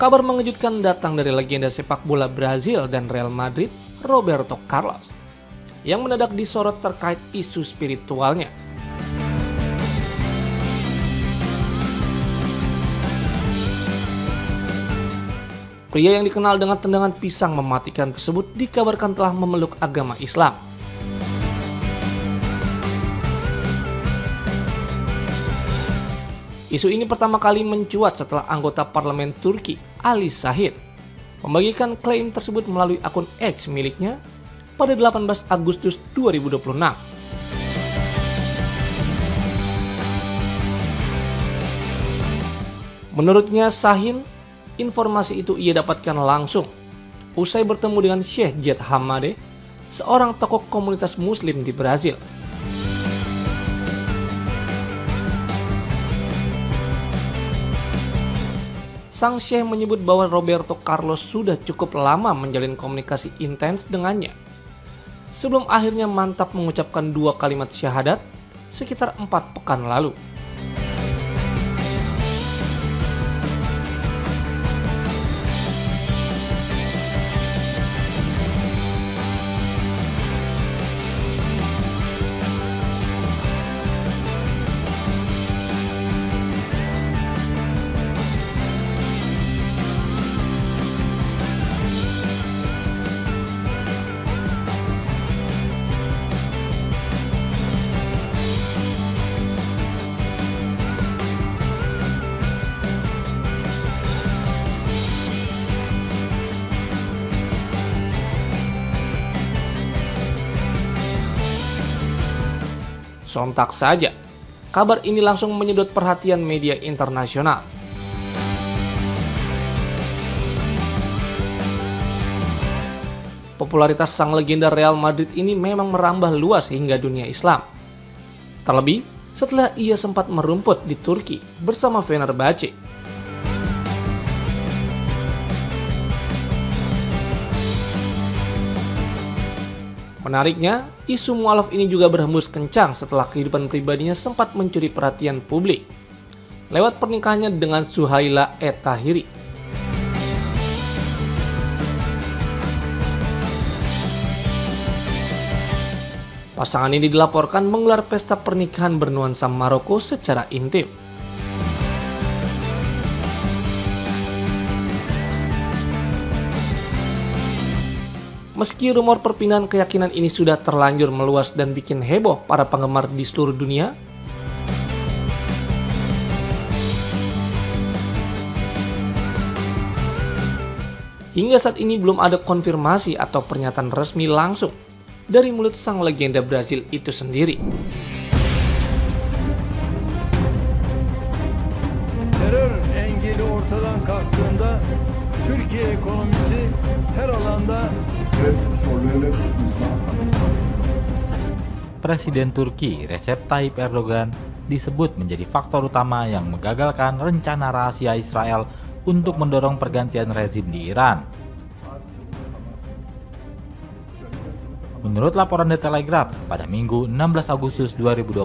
Kabar mengejutkan datang dari legenda sepak bola Brazil dan Real Madrid, Roberto Carlos, yang mendadak disorot terkait isu spiritualnya. Pria yang dikenal dengan tendangan pisang mematikan tersebut dikabarkan telah memeluk agama Islam. Isu ini pertama kali mencuat setelah anggota parlemen Turki, Ali Sahid, membagikan klaim tersebut melalui akun X miliknya pada 18 Agustus 2026. Menurutnya Sahin, informasi itu ia dapatkan langsung usai bertemu dengan Sheikh Jed Hamade, seorang tokoh komunitas muslim di Brazil. Sang Syekh menyebut bahwa Roberto Carlos sudah cukup lama menjalin komunikasi intens dengannya, sebelum akhirnya mantap mengucapkan 2 kalimat syahadat sekitar 4 pekan lalu. Sontak saja, kabar ini langsung menyedot perhatian media internasional. Popularitas sang legenda Real Madrid ini memang merambah luas hingga dunia Islam. Terlebih setelah ia sempat merumput di Turki bersama Fenerbahce. Menariknya, isu mualaf ini juga berhembus kencang setelah kehidupan pribadinya sempat mencuri perhatian publik lewat pernikahannya dengan Suhaila Tahiri. Pasangan ini dilaporkan menggelar pesta pernikahan bernuansa Maroko secara intim. Meski rumor perpindahan keyakinan ini sudah terlanjur meluas dan bikin heboh para penggemar di seluruh dunia, hingga saat ini belum ada konfirmasi atau pernyataan resmi langsung dari mulut sang legenda Brazil itu sendiri. Terör engeli ortadan kalktığında Türkiye ekonomisi her alanda. Presiden Turki Recep Tayyip Erdogan disebut menjadi faktor utama yang menggagalkan rencana rahasia Israel untuk mendorong pergantian rezim di Iran. Menurut laporan The Telegraph, pada Minggu 16 Agustus 2026,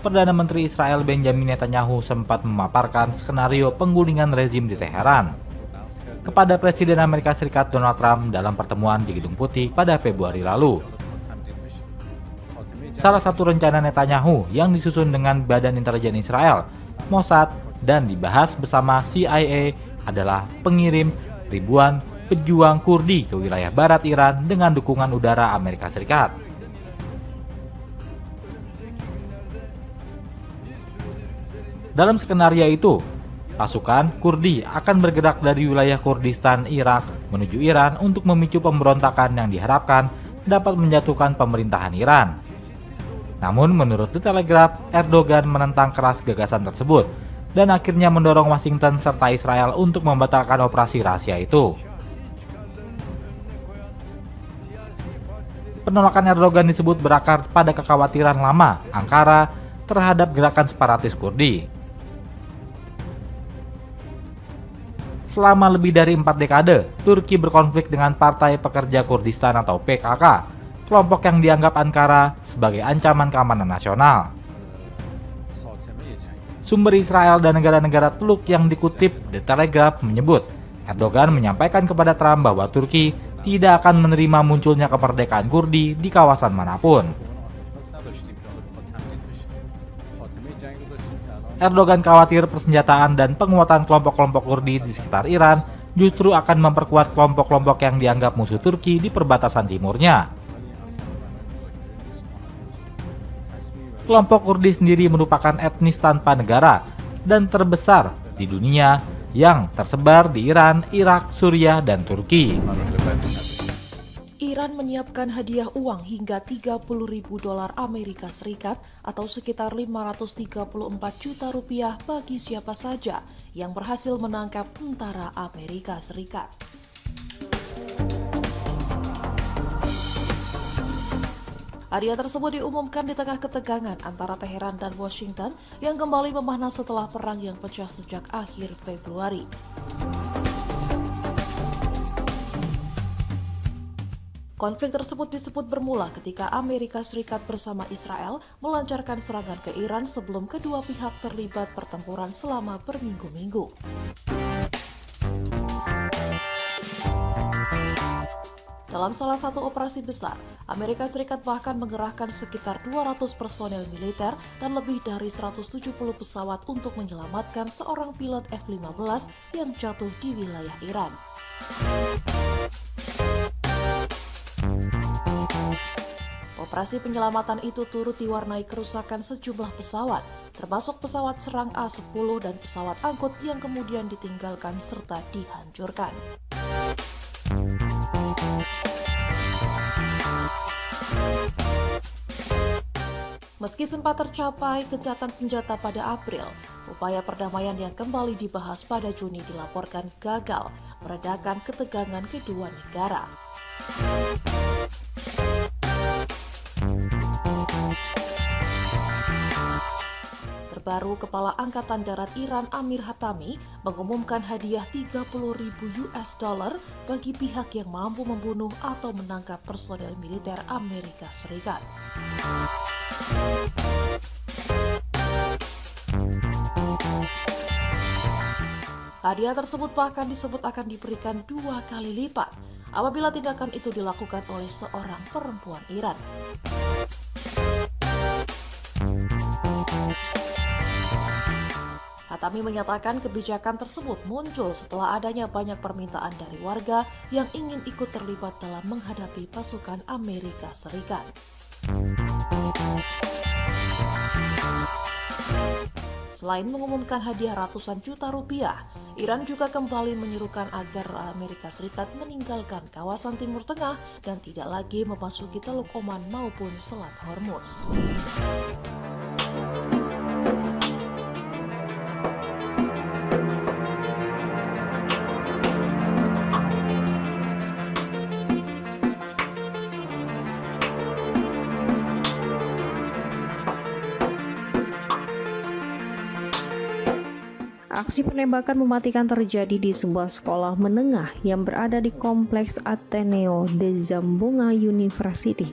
Perdana Menteri Israel Benjamin Netanyahu sempat memaparkan skenario penggulingan rezim di Teheran kepada Presiden Amerika Serikat Donald Trump dalam pertemuan di Gedung Putih pada Februari lalu. Salah satu rencana Netanyahu yang disusun dengan Badan Intelijen Israel, Mossad, dan dibahas bersama CIA adalah pengirim ribuan pejuang Kurdi ke wilayah barat Iran dengan dukungan udara Amerika Serikat. Dalam skenario itu, pasukan Kurdi akan bergerak dari wilayah Kurdistan, Irak menuju Iran untuk memicu pemberontakan yang diharapkan dapat menjatuhkan pemerintahan Iran. Namun menurut The Telegraph, Erdogan menentang keras gagasan tersebut dan akhirnya mendorong Washington serta Israel untuk membatalkan operasi rahasia itu. Penolakan Erdogan disebut berakar pada kekhawatiran lama Ankara terhadap gerakan separatis Kurdi. Selama lebih dari 4 dekade, Turki berkonflik dengan Partai Pekerja Kurdistan atau PKK, kelompok yang dianggap Ankara sebagai ancaman keamanan nasional. Sumber Israel dan negara-negara Teluk yang dikutip The Telegraph menyebut, Erdogan menyampaikan kepada Trump bahwa Turki tidak akan menerima munculnya kemerdekaan Kurdi di kawasan manapun. Erdogan khawatir persenjataan dan penguatan kelompok-kelompok Kurdi di sekitar Iran justru akan memperkuat kelompok-kelompok yang dianggap musuh Turki di perbatasan timurnya. Kelompok Kurdi sendiri merupakan etnis tanpa negara dan terbesar di dunia yang tersebar di Iran, Irak, Suriah, dan Turki. Iran menyiapkan hadiah uang hingga 30.000 dolar Amerika Serikat atau sekitar 534 juta rupiah bagi siapa saja yang berhasil menangkap tentara Amerika Serikat. Hadiah tersebut diumumkan di tengah ketegangan antara Teheran dan Washington yang kembali memanas setelah perang yang pecah sejak akhir Februari. Konflik tersebut disebut bermula ketika Amerika Serikat bersama Israel melancarkan serangan ke Iran sebelum kedua pihak terlibat pertempuran selama berminggu-minggu. Dalam salah satu operasi besar, Amerika Serikat bahkan mengerahkan sekitar 200 personel militer dan lebih dari 170 pesawat untuk menyelamatkan seorang pilot F-15 yang jatuh di wilayah Iran. Operasi penyelamatan itu turut diwarnai kerusakan sejumlah pesawat, termasuk pesawat serang A-10 dan pesawat angkut yang kemudian ditinggalkan serta dihancurkan. Meski sempat tercapai gencatan senjata pada April, upaya perdamaian yang kembali dibahas pada Juni dilaporkan gagal meredakan ketegangan kedua negara. Terbaru, Kepala Angkatan Darat Iran Amir Hatami mengumumkan hadiah 30.000 US dollar bagi pihak yang mampu membunuh atau menangkap personel militer Amerika Serikat. Hadiah tersebut bahkan disebut akan diberikan 2 kali lipat apabila tindakan itu dilakukan oleh seorang perempuan Iran. Hatami menyatakan kebijakan tersebut muncul setelah adanya banyak permintaan dari warga yang ingin ikut terlibat dalam menghadapi pasukan Amerika Serikat. Selain mengumumkan hadiah ratusan juta rupiah, Iran juga kembali menyerukan agar Amerika Serikat meninggalkan kawasan Timur Tengah dan tidak lagi memasuki Teluk Oman maupun Selat Hormuz. Aksi penembakan mematikan terjadi di sebuah sekolah menengah yang berada di kompleks Ateneo de Zamboanga University.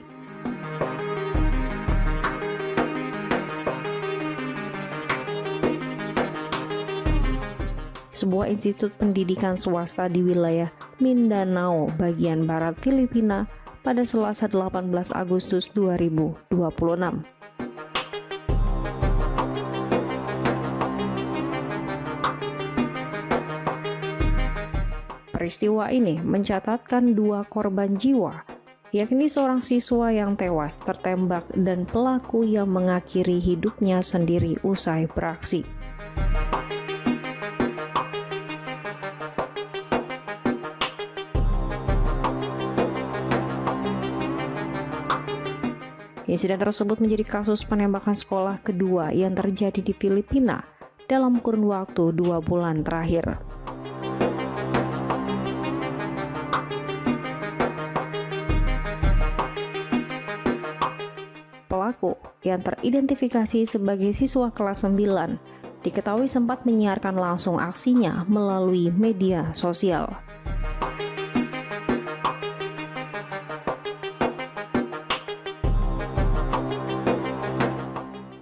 Sebuah institut pendidikan swasta di wilayah Mindanao, bagian barat Filipina, pada Selasa 18 Agustus 2026. Peristiwa ini mencatatkan 2 korban jiwa, yakni seorang siswa yang tewas tertembak dan pelaku yang mengakhiri hidupnya sendiri usai beraksi. Insiden tersebut menjadi kasus penembakan sekolah kedua yang terjadi di Filipina dalam kurun waktu 2 bulan terakhir. Pelaku yang teridentifikasi sebagai siswa kelas 9 diketahui sempat menyiarkan langsung aksinya melalui media sosial.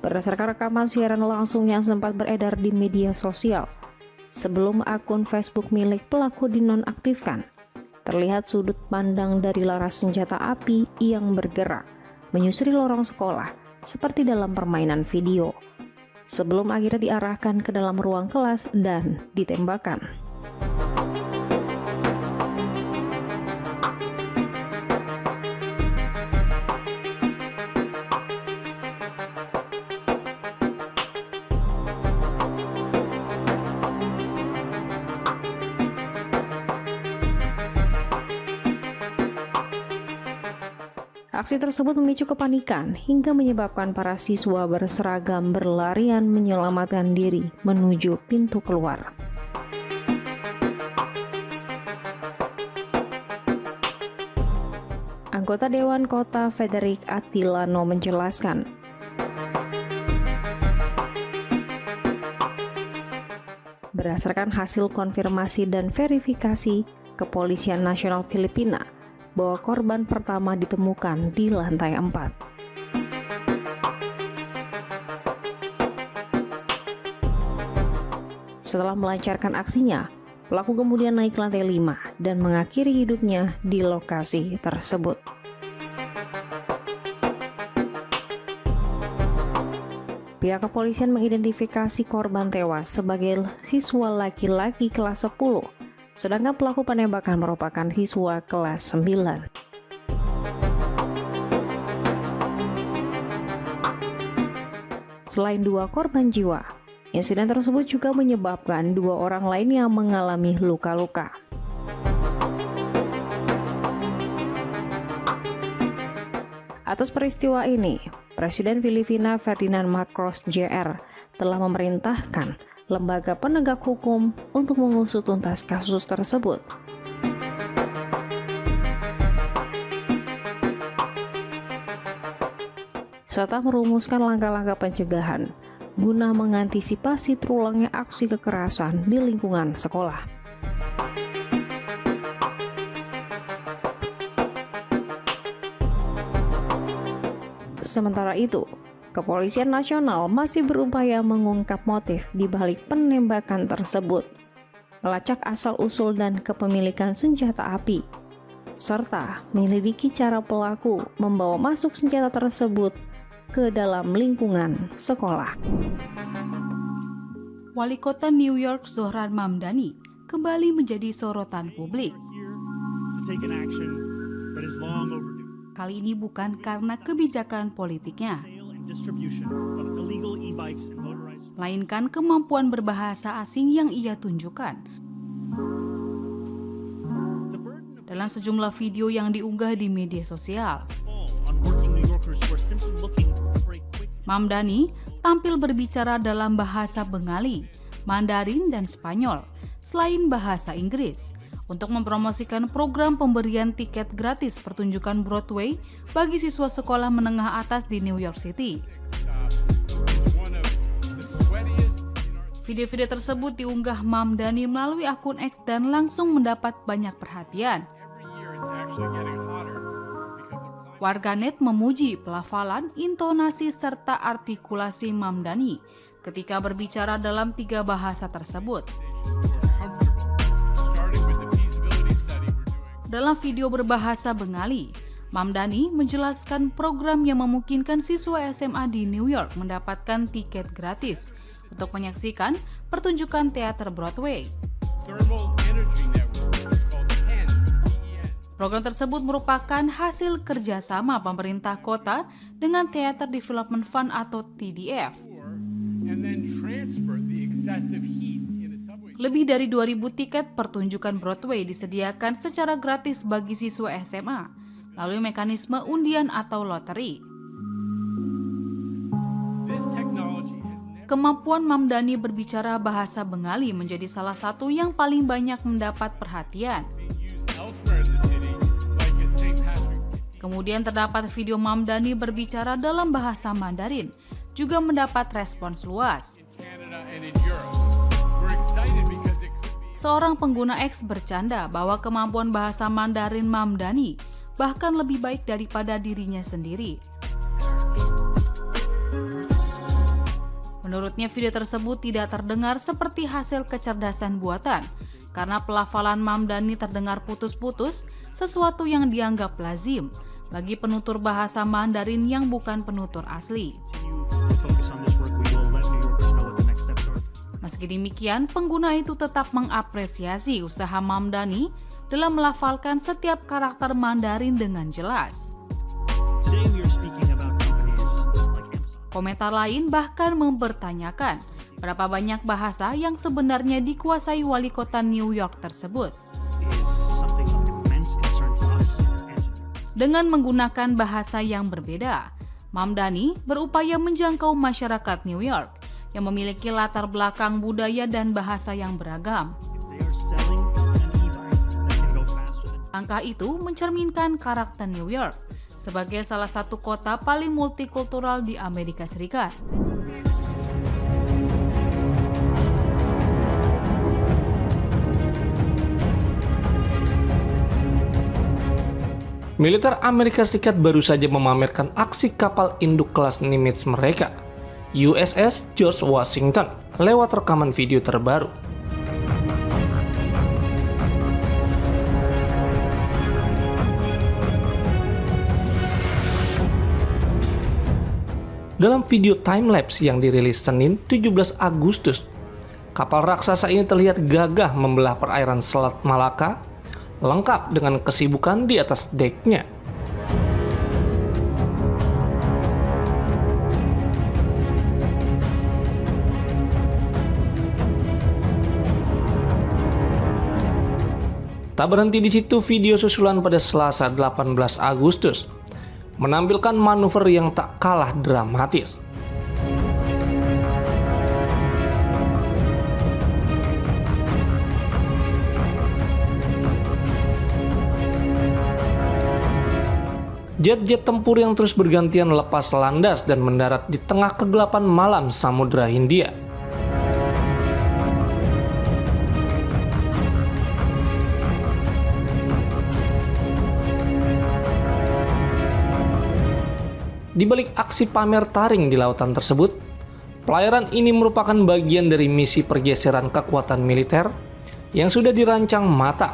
Berdasarkan rekaman siaran langsung yang sempat beredar di media sosial, Sebelum akun Facebook milik pelaku dinonaktifkan, terlihat sudut pandang dari laras senjata api yang bergerak menyusuri lorong sekolah seperti dalam permainan video, sebelum akhirnya diarahkan ke dalam ruang kelas dan ditembakkan. Aksi tersebut memicu kepanikan hingga menyebabkan para siswa berseragam berlarian menyelamatkan diri menuju pintu keluar. Anggota Dewan Kota Frederick Attilano menjelaskan, berdasarkan hasil konfirmasi dan verifikasi Kepolisian Nasional Filipina, bahwa korban pertama ditemukan di lantai 4. Setelah melancarkan aksinya, pelaku kemudian naik ke lantai 5 dan mengakhiri hidupnya di lokasi tersebut. Pihak kepolisian mengidentifikasi korban tewas sebagai siswa laki-laki kelas 10, sedangkan pelaku penembakan merupakan siswa kelas 9. Selain 2 korban jiwa, insiden tersebut juga menyebabkan 2 orang lain yang mengalami luka-luka. Atas peristiwa ini, Presiden Filipina Ferdinand Marcos Jr. telah memerintahkan lembaga penegak hukum untuk mengusut tuntas kasus tersebut. Serta merumuskan langkah-langkah pencegahan guna mengantisipasi terulangnya aksi kekerasan di lingkungan sekolah. Sementara itu, Kepolisian Nasional masih berupaya mengungkap motif di balik penembakan tersebut, melacak asal-usul dan kepemilikan senjata api, serta menyelidiki cara pelaku membawa masuk senjata tersebut ke dalam lingkungan sekolah. Wali Kota New York Zohran Mamdani kembali menjadi sorotan publik. Kali ini bukan karena kebijakan politiknya, melainkan kemampuan berbahasa asing yang ia tunjukkan. Dalam sejumlah video yang diunggah di media sosial, Mamdani tampil berbicara dalam bahasa Bengali, Mandarin, dan Spanyol, selain bahasa Inggris, untuk mempromosikan program pemberian tiket gratis pertunjukan Broadway bagi siswa sekolah menengah atas di New York City. Video-video tersebut diunggah Mamdani melalui akun X dan langsung mendapat banyak perhatian. Warganet memuji pelafalan, intonasi, serta artikulasi Mamdani ketika berbicara dalam 3 bahasa tersebut. Dalam video berbahasa Bengali, Mamdani menjelaskan program yang memungkinkan siswa SMA di New York mendapatkan tiket gratis untuk menyaksikan pertunjukan teater Broadway. Program tersebut merupakan hasil kerjasama pemerintah kota dengan Theater Development Fund atau TDF. Lebih dari 2.000 tiket pertunjukan Broadway disediakan secara gratis bagi siswa SMA melalui mekanisme undian atau loteri. Kemampuan Mamdani berbicara bahasa Bengali menjadi salah satu yang paling banyak mendapat perhatian. Kemudian terdapat video Mamdani berbicara dalam bahasa Mandarin, juga mendapat respons luas. Seorang pengguna X bercanda bahwa kemampuan bahasa Mandarin Mamdani bahkan lebih baik daripada dirinya sendiri. Menurut Menurutnya video tersebut tidak terdengar seperti hasil kecerdasan buatan karena pelafalan Mamdani terdengar putus-putus, sesuatu yang dianggap lazim bagi penutur bahasa Mandarin yang bukan penutur asli. Meski demikian, pengguna itu tetap mengapresiasi usaha Mamdani dalam melafalkan setiap karakter Mandarin dengan jelas. Komentar lain bahkan mempertanyakan berapa banyak bahasa yang sebenarnya dikuasai wali kota New York tersebut. Dengan menggunakan bahasa yang berbeda, Mamdani berupaya menjangkau masyarakat New York yang memiliki latar belakang budaya dan bahasa yang beragam. Langkah itu mencerminkan karakter New York sebagai salah satu kota paling multikultural di Amerika Serikat. Militer Amerika Serikat baru saja memamerkan aksi kapal induk kelas Nimitz mereka, USS George Washington, lewat rekaman video terbaru. Dalam video timelapse yang dirilis Senin 17 Agustus, kapal raksasa ini terlihat gagah membelah perairan Selat Malaka, lengkap dengan kesibukan di atas deknya. Tak berhenti di situ, video susulan pada Selasa 18 Agustus menampilkan manuver yang tak kalah dramatis. Jet-jet tempur yang terus bergantian lepas landas dan mendarat di tengah kegelapan malam Samudra Hindia. Di balik aksi pamer taring di lautan tersebut, pelayaran ini merupakan bagian dari misi pergeseran kekuatan militer yang sudah dirancang matang.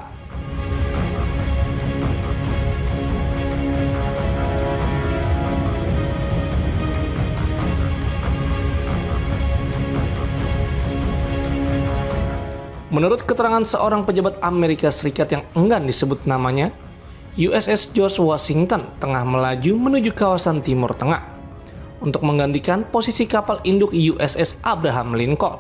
Menurut keterangan seorang pejabat Amerika Serikat yang enggan disebut namanya, USS George Washington tengah melaju menuju kawasan Timur Tengah untuk menggantikan posisi kapal induk USS Abraham Lincoln.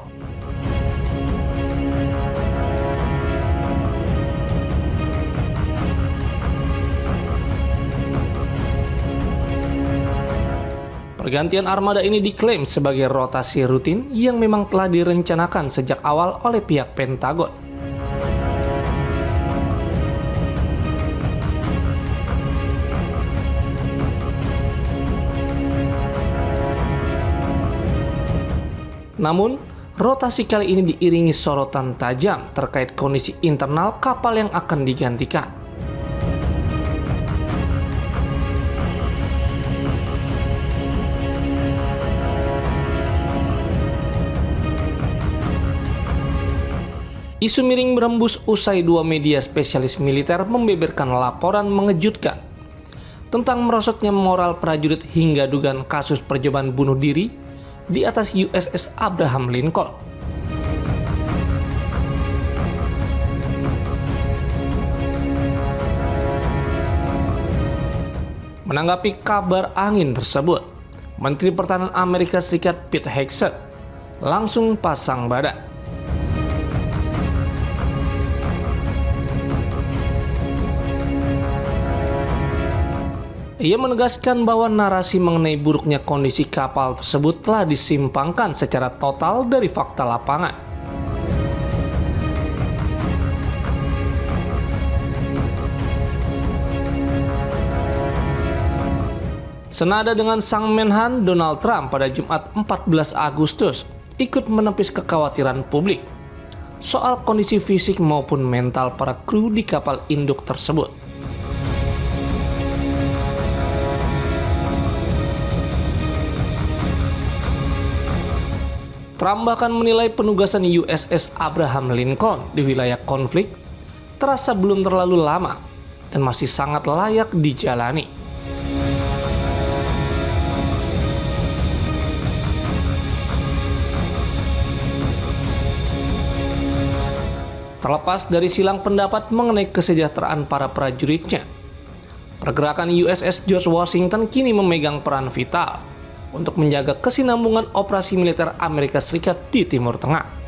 Pergantian armada ini diklaim sebagai rotasi rutin yang memang telah direncanakan sejak awal oleh pihak Pentagon. Namun, rotasi kali ini diiringi sorotan tajam terkait kondisi internal kapal yang akan digantikan. Isu miring berembus usai dua media spesialis militer membeberkan laporan mengejutkan tentang merosotnya moral prajurit hingga dugaan kasus percobaan bunuh diri di atas USS Abraham Lincoln. Menanggapi kabar angin tersebut, Menteri Pertahanan Amerika Serikat Pete Hegseth langsung pasang badan. Ia menegaskan bahwa narasi mengenai buruknya kondisi kapal tersebut telah disimpangkan secara total dari fakta lapangan. Senada dengan Sang Menhan Donald Trump pada Jumat 14 Agustus ikut menepis kekhawatiran publik soal kondisi fisik maupun mental para kru di kapal induk tersebut. Trump bahkan menilai penugasan USS Abraham Lincoln di wilayah konflik terasa belum terlalu lama dan masih sangat layak dijalani. Terlepas dari silang pendapat mengenai kesejahteraan para prajuritnya, pergerakan USS George Washington kini memegang peran vital untuk menjaga kesinambungan operasi militer Amerika Serikat di Timur Tengah.